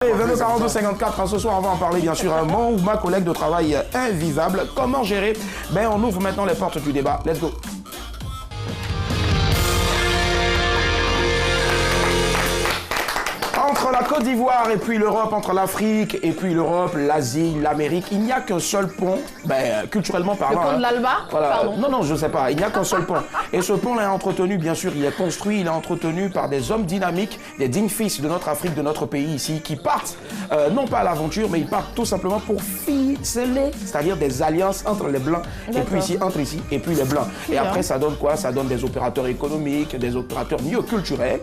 Et 22 42 54, ce soir on va en parler bien sûr. Mon ou ma collègue de travail invivable. Comment gérer? Ben on ouvre maintenant les portes du débat. Let's go. Entre la Côte d'Ivoire et puis l'Europe, entre l'Afrique et puis l'Europe, l'Asie, l'Amérique, il n'y a qu'un seul pont, culturellement parlant. Le pont de l'Alba? Voilà. Pardon. Non, je ne sais pas. Il n'y a qu'un seul pont. Et ce pont est entretenu, bien sûr, il est construit, il est entretenu par des hommes dynamiques, des dignes fils de notre Afrique, de notre pays ici, qui partent, non pas à l'aventure, mais ils partent tout simplement pour ficeler, c'est-à-dire des alliances entre les Blancs, et puis ici, et puis les Blancs. Et après, ça donne quoi? Ça donne des opérateurs économiques, des opérateurs culturels,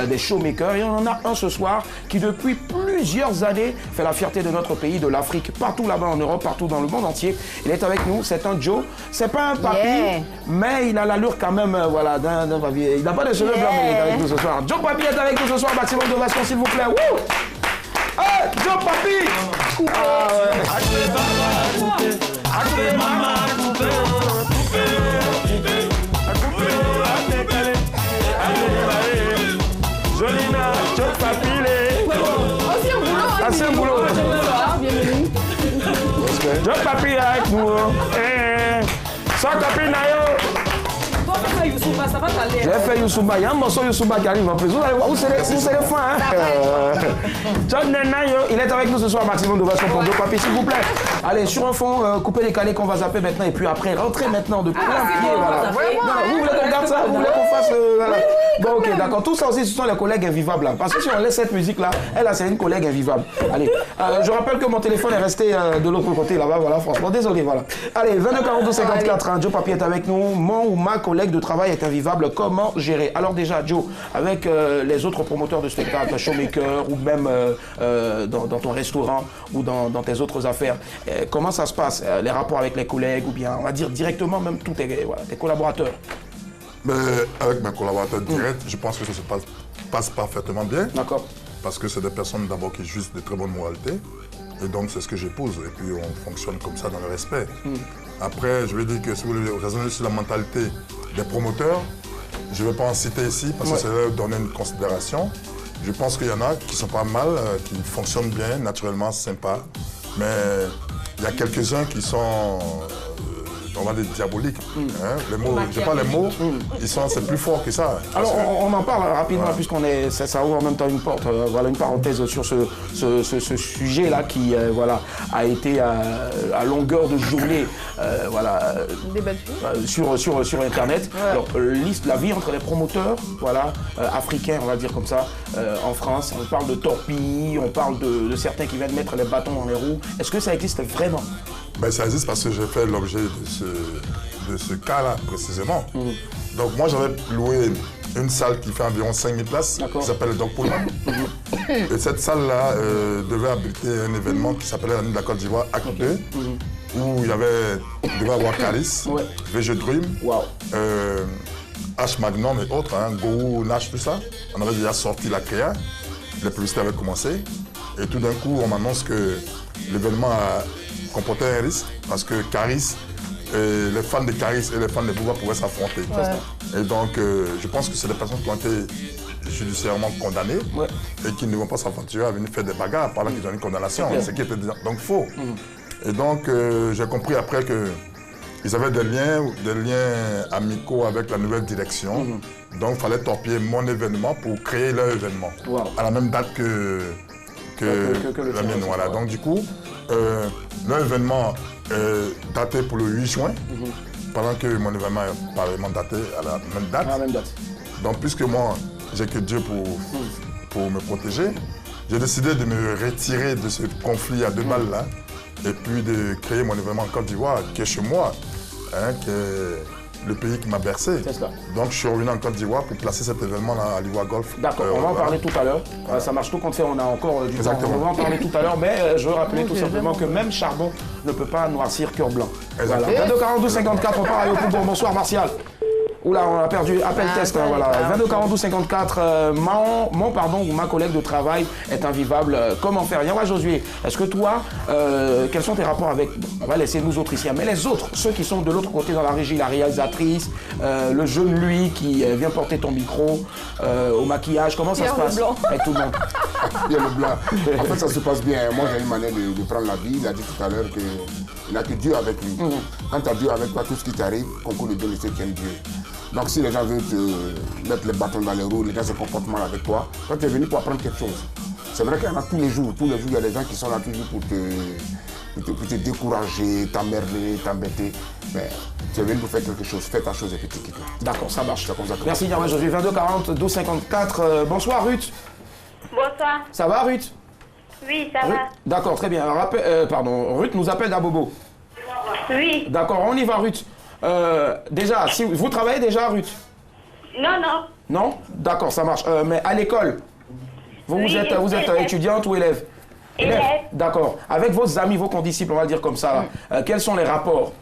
des showmakers. Et on en a un ce soir qui depuis plusieurs années fait la fierté de notre pays, de l'Afrique, partout là-bas en Europe, partout dans le monde entier. Il est avec nous, c'est un Joe. C'est pas un papy, mais il a l'allure quand même, voilà, d'un papy. Il n'a pas de cheveux blancs, mais il est avec nous ce soir. Joe Papy est avec nous ce soir, maximum de version s'il vous plaît. Wouh! Hey, Joe Papy! Jolina, Joe Papy, c'est un boulot. Bienvenue. Joe Papy est avec nous. Sans copine, Ça va t'aller. j'ai fait Youssouba. Il y a un morceau Youssouba qui arrive en plus. Vous allez voir, vous serez fins. John Nenayo, il est avec nous ce soir, maximum de version pour Joe Papy, s'il vous plaît. Allez, sur un fond, coupez les calés qu'on va zapper maintenant. Et puis après, rentrez maintenant de plein pied. Voilà. Vous voulez qu'on regarde ça? Vous voulez qu'on fasse. Voilà. Bon, ok, d'accord. Tout ça aussi, ce sont les collègues invivables. Là. Parce que si on laisse cette musique-là, elle, c'est une collègue invivable. Allez, je rappelle que mon téléphone est resté de l'autre côté là-bas. Voilà, franchement, désolé. Voilà. Allez, 22 42 54, Joe Papy est avec nous. Mon ou ma collègue de travail est invivable. Comment gérer? Alors déjà, Joe, avec les autres promoteurs de spectacles, showmakers ou même dans ton restaurant ou dans tes autres affaires, comment ça se passe? Les rapports avec les collègues ou bien, on va dire directement, même tous tes collaborateurs? Mais avec mes collaborateurs directs, je pense que ça se passe parfaitement bien. D'accord. Parce que c'est des personnes d'abord qui jouissent de très bonne moralité. Et donc c'est ce que j'épouse. Et puis on fonctionne comme ça dans le respect. Après, je vais dire que si vous voulez raisonner sur la mentalité des promoteurs, je ne vais pas en citer ici parce que c'est leur donner une considération. Je pense qu'il y en a qui sont pas mal, qui fonctionnent bien, naturellement sympas. Mais il y a quelques-uns qui sont, on va dire, diaboliques. Hein? Les mots, je parle les mots, c'est plus fort que ça. Alors on en parle rapidement puisqu'on est, ça ouvre en même temps une porte, voilà, une parenthèse sur ce sujet-là qui a été à longueur de journée sur Internet. Ouais. Alors la vie entre les promoteurs, africains, on va dire comme ça, en France, on parle de torpilles, on parle de certains qui viennent mettre les bâtons dans les roues. Est-ce que ça existe vraiment? Ben, ça existe parce que j'ai fait l'objet de ce cas-là précisément. Donc moi j'avais loué une salle qui fait environ 5000 places, qui s'appelle le Doc Pullman. Et cette salle-là devait abriter un événement qui s'appelait la Nuit de la Côte d'Ivoire, Acte 2, où il devait avoir Caris, VG Dream, H Magnum et autres, Gourou, Nash, tout ça. On avait déjà sorti la créa, les publicités avaient commencé. Et tout d'un coup, on m'annonce que l'événement comportait un risque parce que Caris, les fans de Caris et les fans de Bouba pouvaient s'affronter. Et donc, je pense que c'est des personnes qui ont été judiciairement condamnées et qui ne vont pas s'aventurer à venir faire des bagarres pendant qu'ils ont une condamnation, ce qui était donc faux. Et donc, j'ai compris après qu'ils avaient des liens amicaux avec la nouvelle direction. Donc, il fallait torpiller mon événement pour créer leur événement à la même date que la mienne. Voilà. Donc, du coup, leur événement est daté pour le 8 juin, pendant que mon événement est parallèlement daté à la même date. Donc, puisque moi, j'ai que Dieu pour me protéger, j'ai décidé de me retirer de ce conflit à deux balles là, et puis de créer mon événement en Côte d'Ivoire, qui est chez moi, qui est le pays qui m'a bercé. Donc je suis revenu en Côte d'Ivoire pour placer cet événement-là à l'Ivoire Golf. D'accord, on va en parler tout à l'heure. Ça marche tout compte fait, on a encore du temps. On va en parler tout à l'heure, mais je veux rappeler tout simplement que même charbon ne peut pas noircir cœur blanc. Voilà. 22 42 54, on part à Yopougon. Bonsoir Martial. Oula, on a perdu. Appel test, hein, voilà. 22 ok. 42 54. Ma collègue de travail est invivable. Comment faire? Yawa Josué, est-ce que toi, quels sont tes rapports avec... On va laisser nous autres ici, mais les autres, ceux qui sont de l'autre côté dans la régie, la réalisatrice, le jeune lui qui vient porter ton micro, au maquillage, comment ça se passe avec tout le monde? Pierre Leblanc. En fait, ça se passe bien. Moi, j'ai une manière de prendre la vie. Il a dit tout à l'heure qu'il n'a que Dieu avec lui. Quand tu as Dieu avec toi, tout ce qui t'arrive, concours de Dieu ne se tient Dieu. Donc, si les gens veulent te mettre les bâtons dans les roues, les gens se comportent mal avec toi, toi, tu es venu pour apprendre quelque chose. C'est vrai qu'il y en a tous les jours. Tous les jours, il y a des gens qui sont là toujours pour te décourager, t'emmerder, t'embêter. Mais tu es venu pour faire quelque chose. Fais ta chose et puis tu quittes. D'accord, ça marche. C'est comme ça que- Merci Yawa Josué. 22 40 12 54. Bonsoir Ruth. Bonsoir. Ça va Ruth? Oui, ça va. D'accord, très bien. Pardon, Ruth nous appelle d'Abobo. Oui. D'accord, on y va Ruth. Déjà, si vous travaillez déjà Ruth? Non, non. Non? D'accord, ça marche. Mais à l'école, vous Oui, êtes élève. étudiante ou élève? Élève. D'accord. Avec vos amis, vos condisciples, on va le dire comme ça, quels sont les rapports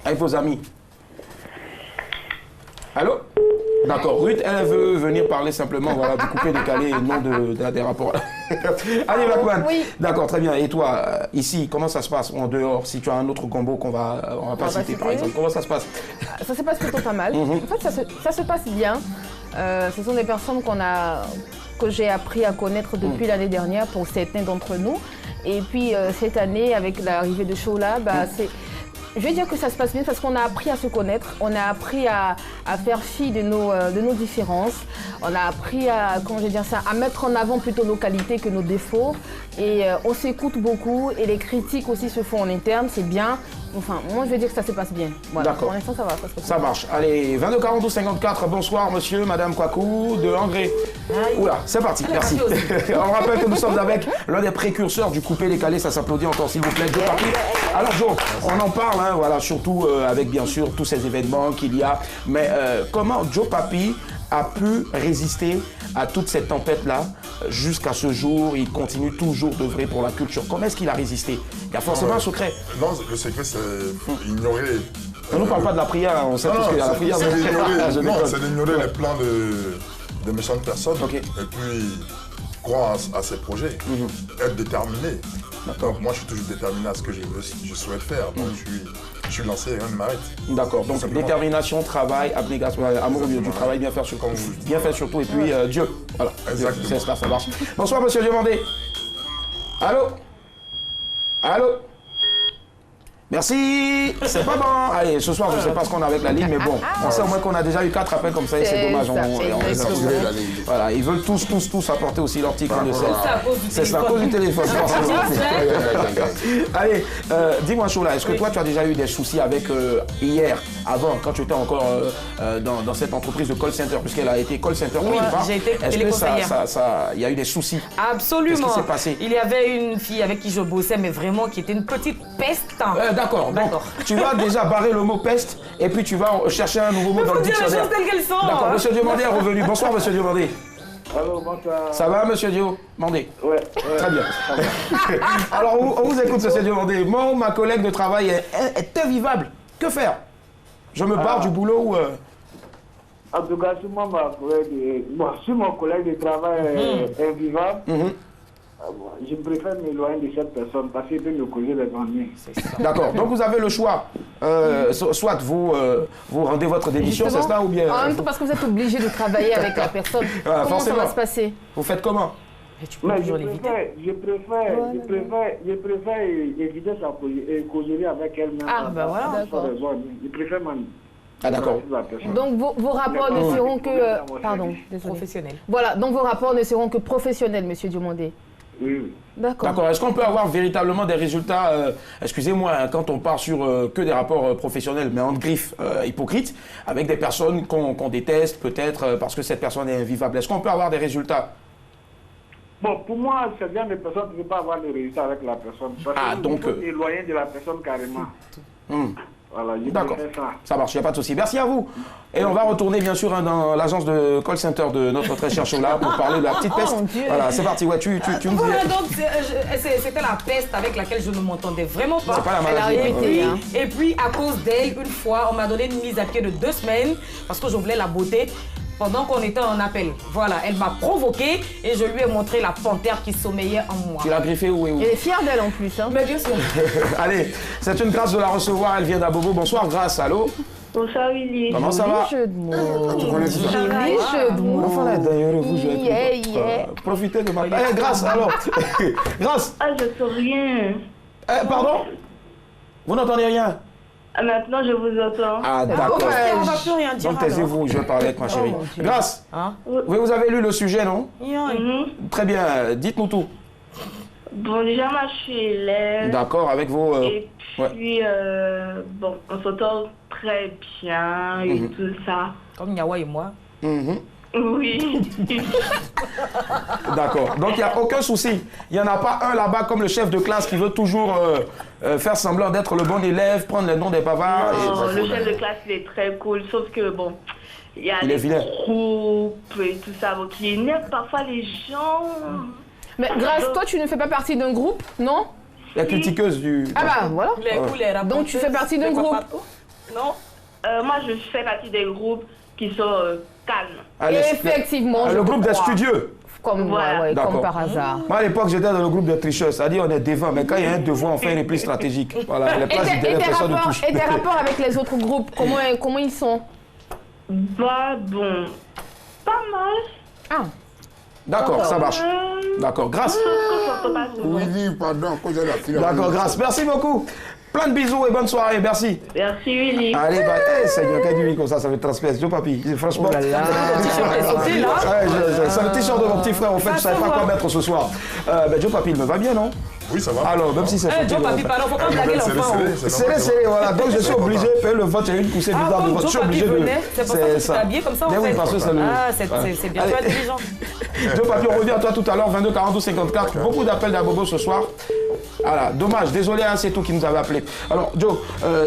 avec vos amis? Allô? D'accord. Ruth, elle veut venir parler simplement, voilà, du coupé décalé et non des rapports. Allez, Blackman. Oui. D'accord, très bien. Et toi, ici, comment ça se passe en dehors? Si tu as un autre combo on va pas citer, par exemple, comment ça se passe? Ça se passe plutôt pas mal. En fait, ça se passe bien. Ce sont des personnes que j'ai appris à connaître depuis l'année dernière pour certains d'entre nous. Et puis cette année, avec l'arrivée de Shola, je vais dire que ça se passe bien parce qu'on a appris à se connaître, on a appris à faire fi de nos différences, on a appris à mettre en avant plutôt nos qualités que nos défauts. Et on s'écoute beaucoup et les critiques aussi se font en interne, c'est bien. Enfin, moi je vais dire que ça se passe bien. Voilà. D'accord. Pour l'instant, ça va. Ça marche. Allez, 22 42 54. Bonsoir, monsieur, madame Kwaku de Angré. Oula, c'est parti, merci. On rappelle que nous sommes avec l'un des précurseurs du coupé décalé. Ça s'applaudit encore, s'il vous plaît, Joe Papi. Alors, Joe, on en parle, hein, voilà, surtout avec bien sûr tous ces événements qu'il y a. Mais comment Joe Papi a pu résister à toute cette tempête-là jusqu'à ce jour? Il continue toujours d'œuvrer pour la culture. Comment est-ce qu'il a résisté? Il y a forcément un secret. Non, le secret, c'est ignorer. On ne nous parle pas de la prière, on sait tous qu'il y a la prière. C'est d'ignorer, Je non, déconne. c'est d'ignorer les plans de méchantes personnes. Ok. Et puis, croire à ses projets. Être déterminé. Donc, moi, je suis toujours déterminé à ce que je souhaite faire. Donc, je suis lancé et rien ne m'arrête. D'accord, donc Simplement. détermination, travail, abnégation, amour du travail, bien faire surtout. Comme vous. Bien faire surtout, et puis Dieu. Voilà, Exactement. c'est cela, ça marche. Bonsoir, monsieur Diomandé. Allô? Allô? Merci, c'est pas bon. Allez, ce soir, je ne sais pas ce qu'on a avec la ligne, mais bon, on sait au moins qu'on a déjà eu 4 appels comme ça et c'est C'est dommage. ça, On les a exactement. sauvés. La ligne. Voilà, ils veulent tous apporter aussi leur petit grain de sel. C'est à cause du téléphone. Allez, dis-moi, Chola, est-ce que toi, tu as déjà eu des soucis avec hier, avant, quand tu étais encore dans cette entreprise de call center, puisqu'elle a été call center Oui, quelque part. j'ai été Est-ce que téléconseillère. il y a eu des soucis? Absolument. Qu'est-ce qui s'est passé? Il y avait une fille avec qui je bossais, mais vraiment qui était une petite peste. D'accord, donc D'accord. tu vas déjà barrer le mot peste et puis tu vas chercher un nouveau mot dans faut le dire les dictionnaire. choses telles qu'elles sont. D'accord, monsieur Diomandé est revenu. Bonsoir, monsieur Diomandé. Allô, bonsoir. Ça va, monsieur Diomandé? Ouais, Très bien. Alors, on vous écoute, monsieur Diomandé. Moi, ma collègue de travail est invivable. Que faire? Je me barre du boulot ou... En tout cas, si moi, si mon collègue de travail est vivant, je préfère m'éloigner de cette personne parce qu'il peut me causer des ennuis. D'accord, donc vous avez le choix. Soit vous rendez votre démission, c'est Justement, cela, ou bien... en même temps, parce que vous êtes obligé de travailler avec la personne. Voilà, Comment forcément. ça va se passer? Vous faites comment? Mais tu peux Mais toujours l'éviter. je préfère éviter sa causerie avec elle-même. Ah, bah voilà, d'accord. Je préfère m'en... Ah, d'accord. la personne. Donc vos rapports ne seront que... Pardon, désolé. Professionnel. Voilà, donc vos rapports ne seront que professionnels, monsieur Diomandé. Oui, oui. D'accord. D'accord. Est-ce qu'on peut avoir véritablement des résultats, excusez-moi, hein, quand on part sur que des rapports professionnels, mais en griffe hypocrite, avec des personnes qu'on déteste, peut-être parce que cette personne est invivable. Est-ce qu'on peut avoir des résultats? Bon, pour moi, c'est bien des personnes qui ne peuvent pas avoir de résultats avec la personne. Parce Ah, que donc, vous éloigner de la personne carrément. Hmm. Voilà, je D'accord. préfère ça. Ça marche, il n'y a pas de souci. Merci à vous. Et on va retourner bien sûr dans l'agence de call center de notre très cher Chola pour parler de la petite peste. mon Dieu. Voilà, c'est parti. Ouais, tu me Voilà, disais. donc c'était la peste avec laquelle je ne m'entendais vraiment pas. C'est pas la Elle a maladie. répété, hein. Et puis, à cause d'elle, une fois, on m'a donné une mise à pied de 2 semaines parce que je voulais la beauté pendant qu'on était en appel. Voilà, elle m'a provoqué et je lui ai montré la panthère qui sommeillait en moi. Tu l'as griffé où et où? Elle est fière d'elle en plus. Hein. Mais bien sûr. Allez, c'est une grâce de la recevoir. Elle vient d'Abobo. Bonsoir, grâce. Allô? Bonsoir, Willy. Comment ça va? Joli jeu de mots. Tu connais tout ça? Joli jeu de mots. Enfin, là, d'ailleurs, vous jouez. Yeah, yeah. Profitez de ma. Eh, grâce, alors. Grâce. Ah, je sais rien. Pardon? Vous n'entendez rien? Ah, maintenant, je vous entends. Ah, d'accord. On va plus rien dire. Donc taisez-vous, je vais parler avec ma chérie. mon Dieu. Grâce, Hein? vous avez lu le sujet, non? Mhm. Très bien, dites-nous tout. Bon, déjà, moi, je suis élève. D'accord, avec vos... Et ouais. puis, bon, on s'entend très bien et Mhm. tout ça. Comme Nyawa et moi. Mhm. Oui. D'accord, donc il n'y a aucun souci. Il n'y en a pas un là-bas comme le chef de classe qui veut toujours faire semblant d'être le bon élève, prendre les noms des bavards. Non, le chef de classe, il est très cool, sauf que, bon, il y a Il est des vilain. groupes et tout ça, donc il énerve parfois les gens. Mais Grâce, toi, tu ne fais pas partie d'un groupe, non? La critiqueuse du... Ah bah voilà. Donc tu fais partie d'un groupe. Non. Moi, je fais partie des groupes qui sont calmes. Allez, Effectivement, le je groupe des crois. studieux. Comme, Voilà. ouais, D'accord. comme par hasard. Moi à l'époque j'étais dans le groupe des tricheurs, c'est-à-dire on est devant, mais quand il y a un devoir on fait une reprise stratégique. Voilà, les Et places du derrière, personne ne touche. tes rapports avec les autres groupes, comment ils sont? Bah, bon, pas mal. Ah, D'accord, ça marche. D'accord, grâce. Sauf qu'on s'entend pas souvent. Oui, pardon, cause de la fille. D'accord, grâce. Merci beaucoup. Plein de bisous et bonne soirée, merci. Merci, Willy. Allez, bah, Seigneur, quel du comme ça me transperce. Joe Papi, franchement. oh là là. C'est le t-shirt de mon petit frère, en fait, je ne savais pas quoi mettre ce soir. Joe Papi, il me va bien, non? Oui, ça va. Alors, même si c'est Joe Papi, pardon, faut pas blaguer l'enfant. C'est voilà. Donc je suis obligé de faire le vote. Il y a une poussée bizarre de vote. Je suis obligé de. C'est pour ça que tu t'es habillé comme ça en Mais oui, fait. parce que c'est le. Ah, c'est bien, Allez. toi intelligent. Joe Papi, on revient à toi tout à l'heure, 22 42 54. Beaucoup d'appels d'Abobo ce soir. Voilà, dommage, désolé, hein, c'est tout qui nous avait appelé. Alors, Joe,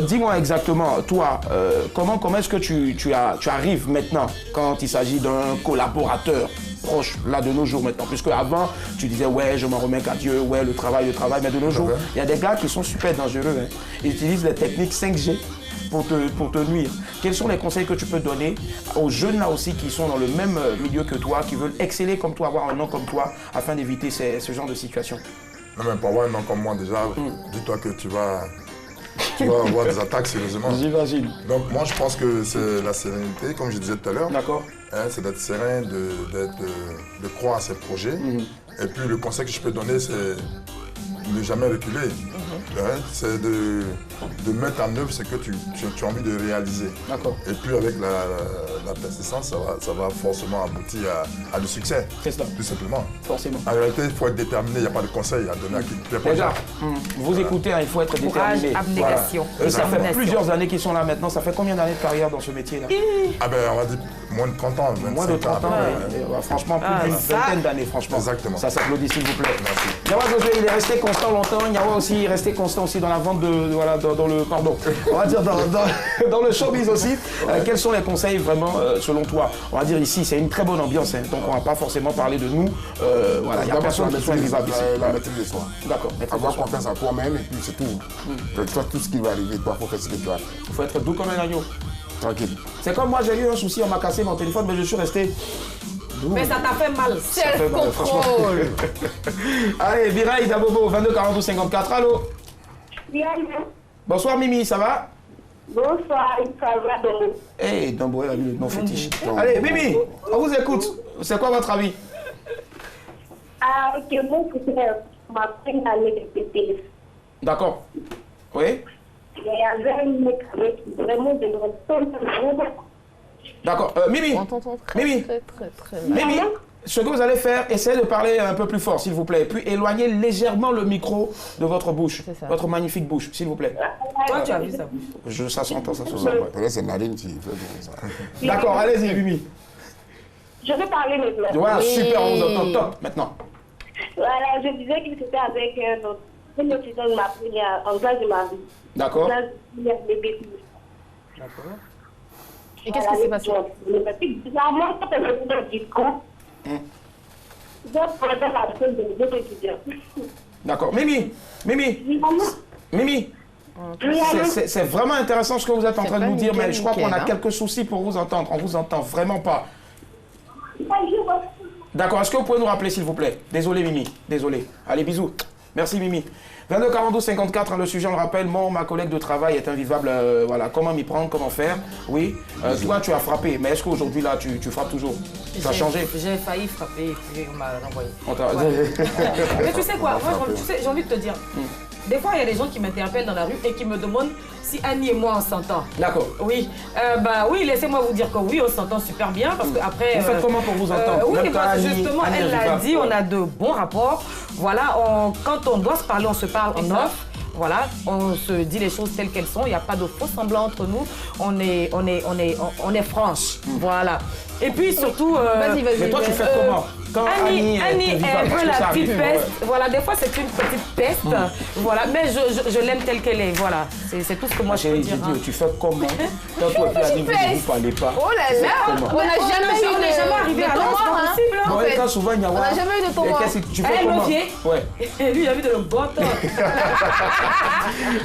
dis-moi exactement, toi, comment est-ce que tu arrives maintenant quand il s'agit d'un collaborateur proche, là, de nos jours maintenant? Puisque avant, tu disais, ouais, je m'en remets qu'à Dieu, ouais, le travail, mais de nos jours, il y a des gars qui sont super dangereux. Hein. Ils utilisent les techniques 5G pour te nuire. Quels sont les conseils que tu peux donner aux jeunes là aussi qui sont dans le même milieu que toi, qui veulent exceller comme toi, avoir un nom comme toi, afin d'éviter ce genre de situation? Non, mais pour avoir un nom comme moi, déjà, dis-toi que tu vas avoir des attaques sérieusement. J'imagine. Donc, moi, je pense que c'est la sérénité, comme je disais tout à l'heure. D'accord. Hein, c'est d'être serein, de croire à ses projets. Et puis, le conseil que je peux donner, c'est ne jamais reculer. Hein, c'est de mettre en œuvre ce que tu as envie de réaliser. D'accord. Et puis, avec la persistance, ça va forcément aboutir à du succès. C'est ça. Tout simplement. Forcément. En réalité, il faut être déterminé, il n'y a pas de conseil à donner à qui. Déjà, vous écoutez, hein, il faut être Courage, déterminé. abnégation. Et ça fait Détermination. plusieurs années qu'ils sont là maintenant. Ça fait combien d'années de carrière dans ce métier-là? Ah ben, on va dire moins de 30 ans, 25 Moins de 30 ans. Franchement, plus d'une vingtaine d'années, franchement. Exactement. Ça s'applaudit, s'il vous plaît. Merci. Nyawa Josué, il est resté constant longtemps. Nyawa aussi, il est resté constant aussi dans la vente voilà, dans le, pardon, on va dire dans le showbiz aussi. Quels sont les conseils vraiment, selon toi? On va dire ici, c'est une très bonne ambiance, hein, donc on va pas forcément parler de nous. Voilà, il n'y a personne qui soit invivable ici. La maîtrise de soi. D'accord, maîtrise de Avoir soi. confiance en toi-même et puis c'est tout. Toi, tout ce qui va arriver, toi, il faut faire ce que tu as. Il faut être doux comme un agneau. Tranquille. C'est comme moi, j'ai eu un souci, on m'a cassé mon téléphone, mais je suis resté doux. Mais ça t'a fait mal. Self-control. Allez, Biraï d'Abobo, 22 42 54. Allô? Bien, Bonsoir Mimi, ça va? bonsoir, ça va donc. Eh, Dambo, elle a mis le nom fétiche. Allez, Mimi, on vous écoute. C'est quoi votre avis? Ah, ok, moi, c'était ma première année de BTS. D'accord. Oui? Il y avait un mec avec vraiment de vraiment. D'accord. Mimi, On t'entend très, Mimi. très, très, très mal. Mimi, ce que vous allez faire, essayez de parler un peu plus fort, s'il vous plaît. Et puis éloignez légèrement le micro de votre bouche. C'est ça. Votre magnifique bouche, s'il vous plaît. Toi, tu as vu ça. Ça s'entend, ça se sent. Peut-être c'est Narine qui fait ça. D'accord, allez-y, Mimi. Je vais parler maintenant. Voilà, Oui. super, on vous entend. Top, maintenant. Voilà, je disais que c'était avec un autre étudiant de ma première, en classe de ma vie. D'accord. Classe de bébé. D'accord. Et qu'est-ce qui s'est passé? Bizarrement, quand elle est dans le discours, je prenais la peine de deux étudiants. D'accord. Mimi, c'est vraiment intéressant ce que vous êtes en train de nous dire, mais je crois qu'on a quelques soucis pour vous entendre. On vous entend vraiment pas. D'accord, est-ce que vous pouvez nous rappeler s'il vous plaît? Désolé Mimi, désolé. Allez, bisous. Merci Mimi. 22 42 54, le sujet, on le rappelle, ma collègue de travail est invivable, voilà, comment m'y prendre, comment faire, oui. Toi, tu as frappé, mais est-ce qu'aujourd'hui, là, tu frappes toujours? Ça a changé? J'ai failli frapper et puis on m'a renvoyé. Ouais. Mais tu sais quoi, moi, j'ai envie de te dire, des fois, il y a des gens qui m'interpellent dans la rue et qui me demandent si Annie et moi, on s'entend. D'accord. Oui, oui, laissez-moi vous dire que oui, on s'entend super bien parce qu'après... Vous faites comment pour vous entendre? Oui, Même parce que Annie, justement, Annie elle l'a Viva. dit, on a de bons rapports. Voilà, quand on doit se parler, on se parle en off. Voilà, on se dit les choses telles qu'elles sont. Il n'y a pas de faux semblants entre nous. On est franche. Voilà. Et puis surtout... Vas-y. Mais toi, tu fais comment? Quand Annie est un peu la petite peste. Ouais. Voilà, des fois c'est une petite peste. Voilà, mais je l'aime telle qu'elle est. Voilà, c'est tout ce que moi je peux J'ai dire. dit, tu fais comment? Quand toi et Annie, vous ne parlez pas. Oh là là, on n'a jamais arrivé à de là, tournoi, c'est hein. possible. Bon, et quand souvent, il y a On n'a jamais eu de tournoi. Tu fais Elle comment? me vient. Ouais. Et lui, il a vu de le bâton.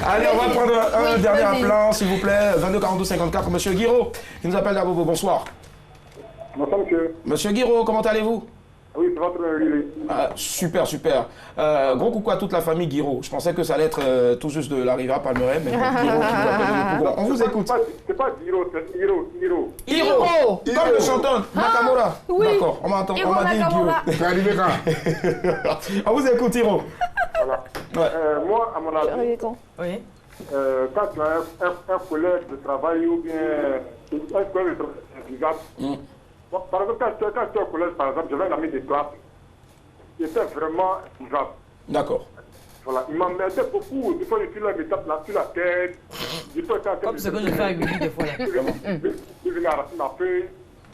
Allez, on va prendre un dernier vas-y. appelant, s'il vous plaît. 22 42 54, Monsieur Guiraud, qui nous appelle d'Abobo. Bonsoir. Bonsoir, monsieur. Monsieur Guiraud, comment allez-vous? Oui, c'est votre relais. Super. Gros coucou à toute la famille Guiraud. Je pensais que ça allait être tout juste de la Riviera Palmeraie, mais Guiraud qui nous appelle de Bon, on vous écoute. C'est pas Giro, c'est Hiro. Hiro, comme le chanteur Nakamura. oui. D'accord, on m'a dit Guiraud. C'est arrivé quand? On vous écoute, Hiro. Voilà. Ouais. Moi, à mon avis, Oui. quand tu as un collègue de travail ou bien un collègue de travail, bon, par exemple, quand tu es au collège, par exemple, j'avais un ami de classe qui était vraiment vivable. D'accord. Voilà, il m'emmerdait beaucoup. Des fois, il me tape là sur la tête. Des fois, Comme ce que je fais avec lui des fois. Là. Il venait arracher ma feuille.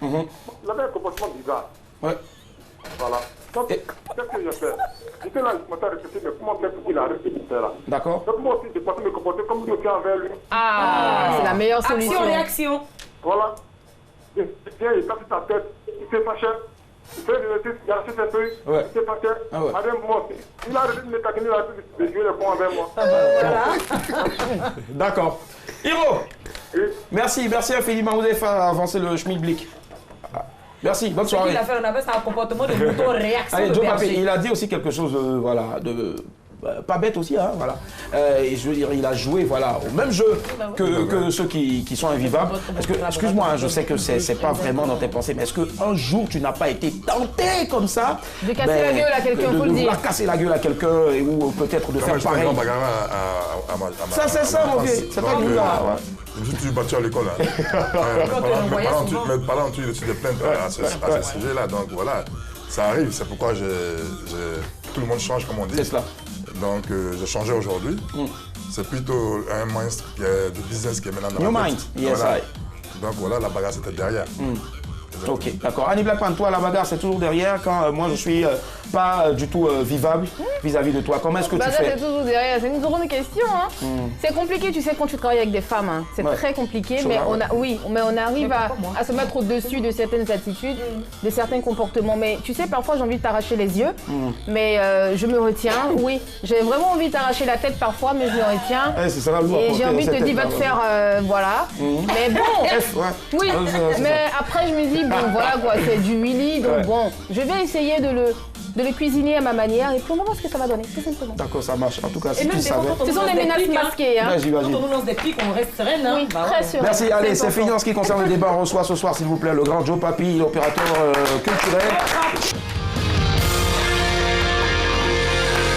Il avait un comportement bizarre. Ouais. Voilà. Donc, qu'est-ce que j'ai fait? J'étais là, je m'étais réfléchi, mais comment faire pour qu'il arrête ce qu'il fait là? D'accord. Donc, moi aussi, j'ai passé me comporter comme lui aussi envers lui. Ah, c'est la meilleure solution. Action-réaction. Voilà. Il vient, il tape sur sa tête, il s'est fâché. Il fait de l'étude, il a arraché ses feuilles, Ouais. il s'est fâché. Ah ouais. Avec moi aussi. Il a arrêté de me taquiner là, de jouer le con avec moi. D'accord. Hiro, Et merci infiniment. Vous avez fait avancer le schmilblick. Merci, bonne Ce qu'il soirée. a fait, on avait un comportement de mouton réaction Allez, de Joe Papé, berger. il a dit aussi quelque chose, voilà, de pas bête aussi, hein, voilà. Et je veux dire, il a joué, voilà, au même jeu que ceux qui sont invivables. Parce que, excuse-moi, hein, je sais que c'est pas vraiment dans tes pensées, mais est-ce qu'un jour tu n'as pas été tenté comme ça De casser la gueule à quelqu'un, faut le de dire. vouloir casser la gueule à quelqu'un ou peut-être de faire J'étais un pareil. grand bagarreur à ma Ça, c'est ça, mon vieux. C'est pas du là. Je me suis toujours battu à l'école. Hein. l'envoyais souvent. Mes parents ont toujours reçu des plaintes à ce sujet-là. Donc voilà, ça arrive. C'est pourquoi tout le monde change, comme on dit. C'est cela. Donc j'ai changé aujourd'hui. C'est plutôt un mind de business qui est maintenant dans New ma mind, tête. yes, Voilà. I. Donc voilà, la bagarre c'était derrière. Ok, d'accord. Annie Blackman, toi, la bagarre, c'est toujours derrière quand moi, je suis pas du tout vivable vis-à-vis de toi. Comment est-ce que tu Bagarre, fais? c'est toujours derrière. C'est une grande question. Hein. C'est compliqué, tu sais, quand tu travailles avec des femmes. Hein. C'est Ouais. très compliqué, C'est mais vrai, mais on arrive Mais pourquoi moi à se mettre au-dessus de certaines attitudes, de certains comportements. Mais tu sais, parfois, j'ai envie de t'arracher les yeux, mais je me retiens. Oui, j'ai vraiment envie de t'arracher la tête parfois, mais je me retiens. Eh, c'est ça la loi. Et j'ai envie de te dire, va te faire, voilà. Mais bon, F, ouais. oui, C'est ça. mais après je me dis, bon voilà quoi, c'est du Willy, donc Ouais. bon, je vais essayer de le cuisiner à ma manière et puis on va voir ce que ça va donner, tout simplement. D'accord, ça marche. En tout cas, Et si même tu des fois, savais. quand on Ce nous sont lance des des menaces pics, hein. masquées, hein. Vas-y, Quand vas-y. on nous lance des pics, on reste sereine. Hein. Oui, Bah très ouais. sûr. Merci, allez, Très c'est fini en ce qui concerne le débat. On reçoit ce soir, s'il vous plaît, le grand Joe Papi, l'opérateur culturel.